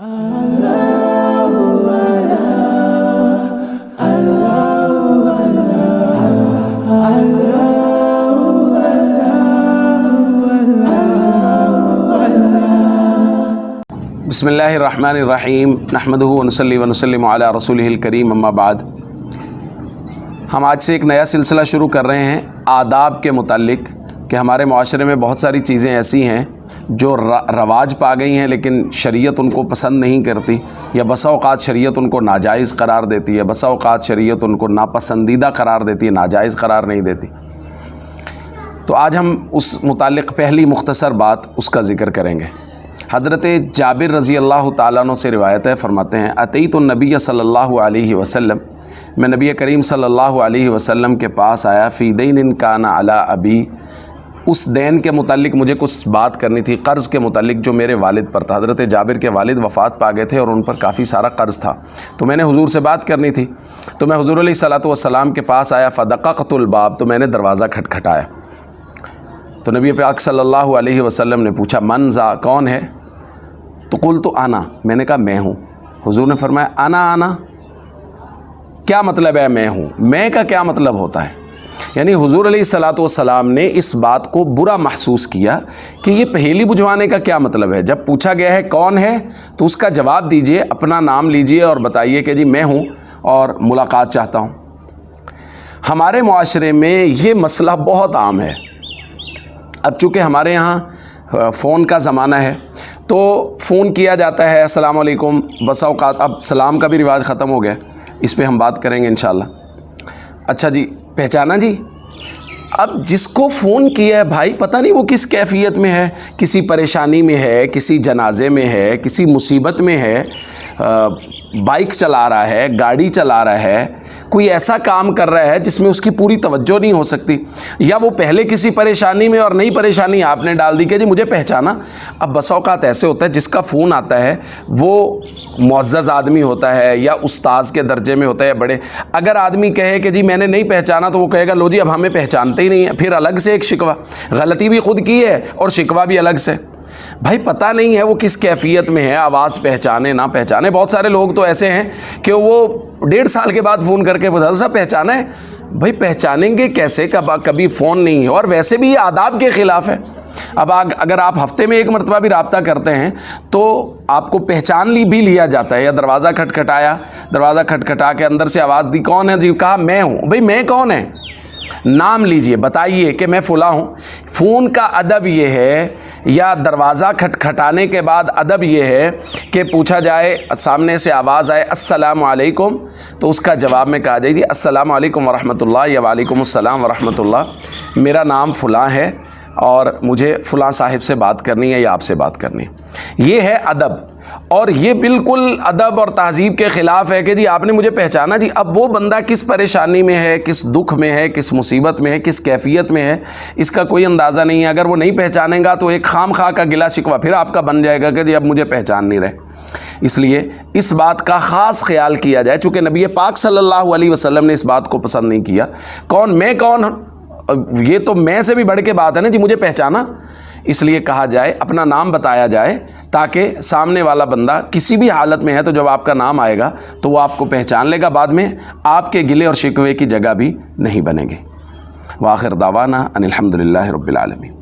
बिस्मिल्लाहिर्रहमानिर्रहीम नहमदुहु व नसल्ली व नसल्लिमु अला रसूलिहिल करीम अम्मा बाद। हम आज से एक नया सिलसिला शुरू कर रहे हैं आदाब के मुतालिक कि हमारे माशरे में बहुत सारी चीज़ें ऐसी हैं जो रवाज पा गई हैं लेकिन शरीयत उनको पसंद नहीं करती, या बसा औक़ात शरीयत उनको नाजायज़ करार देती है, बसा औक़ात शरीयत उनको नापसंदीदा करार देती है, नाजायज़ करार नहीं देती। तो आज हम उस मुतालिक पहली मुख्तसर बात उसका ज़िक्र करेंगे। हज़रत जाबिर रज़ी अल्लाह ताला अन्हु से रिवायत है, फरमाते हैं अतईतुन नबी सल्लल्लाहु अलैहि वसल्लम, मैं नबी करीम सल्लल्लाहु अलैहि वसल्लम के पास आया, फ़ी दैन काना अला अबी, उस दैन के मुतालिक मुझे कुछ बात करनी थी, क़र्ज़ के मुतालिक जो मेरे वालिद पर था। हज़रत जाबिर के वालिद वफ़ात पा गए थे और उन पर काफ़ी सारा क़र्ज़ था, तो मैंने हुज़ूर से बात करनी थी। तो मैं हुज़ूर अलैहिस्सलातु वस्सलाम के पास आया, फ़दक़क़तुल बाब, तो मैंने दरवाज़ा खटखटाया। तो नबी पाक सल्लल्लाहु अलैहि वसल्लम ने पूछा मन ज़ा, कौन है? तो कुल तो आना, मैंने कहा मैं हूँ। हुज़ूर ने फरमाया आना आना क्या मतलब है मैं हूँ? मैं का क्या मतलब होता है? यानी हुज़ूर अलैहिस्सलातु वस्सलाम ने इस बात को बुरा महसूस किया कि ये पहेली बुझवाने का क्या मतलब है। जब पूछा गया है कौन है तो उसका जवाब दीजिए, अपना नाम लीजिए और बताइए कि जी मैं हूँ और मुलाकात चाहता हूँ। हमारे मुआशरे में ये मसला बहुत आम है। अब चूँकि हमारे यहाँ फ़ोन का ज़माना है तो फ़ोन किया जाता है, अस्सलाम वालेकुम, बसा औक़ात अब सलाम का भी रिवाज ख़त्म हो गया, इस पे हम बात करेंगे इंशाल्लाह। अच्छा जी, पहचाना जी? अब जिसको फ़ोन किया है भाई पता नहीं वो किस कैफ़ियत में है, किसी परेशानी में है, किसी जनाजे में है, किसी मुसीबत में है, बाइक चला रहा है, गाड़ी चला रहा है, कोई ऐसा काम कर रहा है जिसमें उसकी पूरी तवज्जो नहीं हो सकती, या वो पहले किसी परेशानी में और नई परेशानी आपने डाल दी कि जी मुझे पहचाना। अब बसा औक़ात ऐसे होता है जिसका फ़ोन आता है वो मुअज़्ज़ज़ आदमी होता है या उस्ताज़ के दर्जे में होता है बड़े। अगर आदमी कहे कि जी मैंने नहीं पहचाना तो वो कहेगा लो जी अब हमें पहचानते ही नहीं है, फिर अलग से एक शिकवा, गलती भी खुद की है और शिकवा भी अलग से। भाई पता नहीं है वो किस कैफियत में है, आवाज़ पहचाने ना पहचाने। बहुत सारे लोग तो ऐसे हैं कि वो 1.5 साल के बाद फ़ोन करके बता साहब पहचाना है। भाई पहचानेंगे कैसे, कभी फ़ोन नहीं है, और वैसे भी ये आदाब के ख़िलाफ़ है। अब अगर आप हफ़्ते में एक मरतबा भी रब्ता करते हैं तो आपको पहचान भी लिया जाता है। या दरवाज़ा खटखटाया, दरवाज़ा खटखटा के अंदर से आवाज़ दी कौन है जी? कहा मैं हूँ। भाई मैं कौन है? नाम लीजिए, बताइए कि मैं फ़ुला हूँ। फ़ोन का अदब ये है, या दरवाज़ा खटखटाने के बाद अदब ये है कि पूछा जाए, सामने से आवाज़ आए अस्सलामु अलैकुम, तो उसका जवाब में कहा जाए जी अस्सलामु अलैकुम वरहमतुल्लाह या वालेकुम अस्सलाम वरहमतुल्लाह, मेरा नाम फ़ुला है और मुझे फ़ुला साहिब से बात करनी है या आपसे बात करनी है। ये है अदब, और ये बिल्कुल अदब और तहज़ीब के ख़िलाफ़ है कि जी आपने मुझे पहचाना जी। अब वो बंदा किस परेशानी में है, किस दुख में है, किस मुसीबत में है, किस कैफियत में है, इसका कोई अंदाज़ा नहीं है। अगर वो नहीं पहचानेगा तो एक खाम खा का गिला शिकवा फिर आपका बन जाएगा कि जी अब मुझे पहचान नहीं रहे। इसलिए इस बात का ख़ास ख्याल किया जाए, चूँकि नबी पाक सल्लल्लाहु अलैहि वसल्लम ने इस बात को पसंद नहीं किया। कौन मैं कौन, ये तो मैं से भी बढ़ के बात है ना जी, मुझे पहचाना। इसलिए कहा जाए, अपना नाम बताया जाए, ताकि सामने वाला बंदा किसी भी हालत में है तो जब आपका नाम आएगा तो वो आपको पहचान लेगा, बाद में आपके गिले और शिकवे की जगह भी नहीं बनेगी। व आखिर दावाना अनिल हम्दुलिल्लाहि रब्बिल आलमीन।